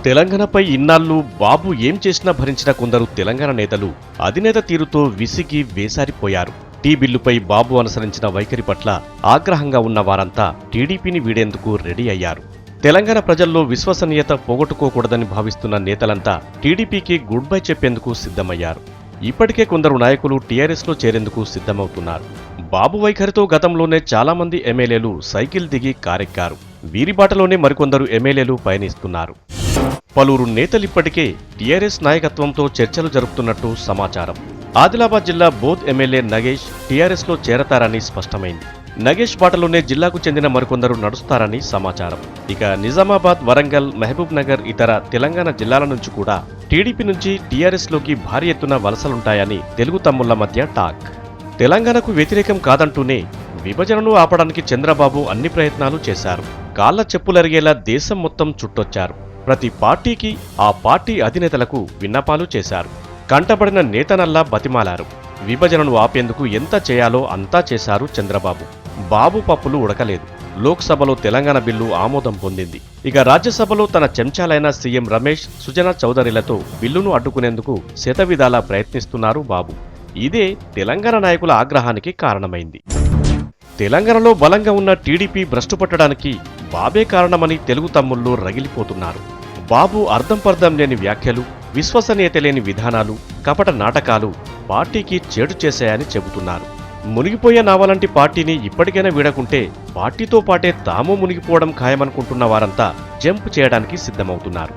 తెలంగాణపై ఇన్నాళ్లు బాబు ఏం చేసినా భరించిన కొందరు తెలంగాణ నేతలు అధినేత తీరుతో విసిగి వేసారిపోయారు. టీ బిల్లుపై బాబు అనుసరించిన వైఖరి పట్ల ఆగ్రహంగా ఉన్న వారంతా టీడీపీని వీడేందుకు రెడీ అయ్యారు. తెలంగాణ ప్రజల్లో విశ్వసనీయత పోగొట్టుకోకూడదని భావిస్తున్న నేతలంతా టీడీపీకి గుడ్ బై చెప్పేందుకు సిద్ధమయ్యారు. ఇప్పటికే కొందరు నాయకులు టీఆర్ఎస్లో చేరేందుకు సిద్ధమవుతున్నారు. బాబు వైఖరితో గతంలోనే చాలామంది ఎమ్మెల్యేలు సైకిల్ దిగి కారెక్కారు. వీరి బాటలోనే మరికొందరు ఎమ్మెల్యేలు పయనిస్తున్నారు. పలువురు నేతలిప్పటికే టీఆర్ఎస్ నాయకత్వంతో చర్చలు జరుపుతున్నట్టు సమాచారం. ఆదిలాబాద్ జిల్లా బోధ్ ఎమ్మెల్యే నగేష్ టీఆర్ఎస్లో చేరతారని స్పష్టమైంది. నగేష్ బాటలోనే జిల్లాకు చెందిన మరికొందరు నడుస్తారని సమాచారం. ఇక నిజామాబాద్, వరంగల్, మహబూబ్ నగర్ ఇతర తెలంగాణ జిల్లాల నుంచి కూడా టీడీపీ నుంచి టీఆర్ఎస్లోకి భారీ ఎత్తున వలసలుంటాయని తెలుగు తమ్ముళ్ల మధ్య టాక్. తెలంగాణకు వ్యతిరేకం కాదంటూనే విభజనను ఆపడానికి చంద్రబాబు అన్ని ప్రయత్నాలు చేశారు. కాళ్ల చెప్పులరిగేలా దేశం మొత్తం చుట్టొచ్చారు. ప్రతి పార్టీకి ఆ పార్టీ అధినేతలకు విన్నపాలు చేశారు. కంటబడిన నేతనల్లా బతిమాలారు. విభజనను ఆపేందుకు ఎంత చేయాలో అంతా చేశారు చంద్రబాబు. బాబు పప్పులు ఉడకలేదు. లోక్సభలో తెలంగాణ బిల్లు ఆమోదం పొందింది. ఇక రాజ్యసభలో తన చెంచాలైన సీఎం రమేష్, సుజనా చౌదరిలతో బిల్లును అడ్డుకునేందుకు శతవిధాలా ప్రయత్నిస్తున్నారు బాబు. ఇదే తెలంగాణ నాయకుల ఆగ్రహానికి కారణమైంది. తెలంగాణలో బలంగా ఉన్న టీడీపీ భ్రష్టుపట్టడానికి బాబే కారణమని తెలుగు తమ్ముళ్లు రగిలిపోతున్నారు. బాబు అర్థంపర్థం లేని వ్యాఖ్యలు, విశ్వసనీయత లేని విధానాలు, కపట నాటకాలు పార్టీకి చేటు చేశాయని చెబుతున్నారు. మునిగిపోయే నావలాంటి పార్టీని ఇప్పటికైనా వీడకుంటే పార్టీతో పాటే తాము మునిగిపోవడం ఖాయమనుకుంటున్న వారంతా జంప్ చేయడానికి సిద్ధమవుతున్నారు.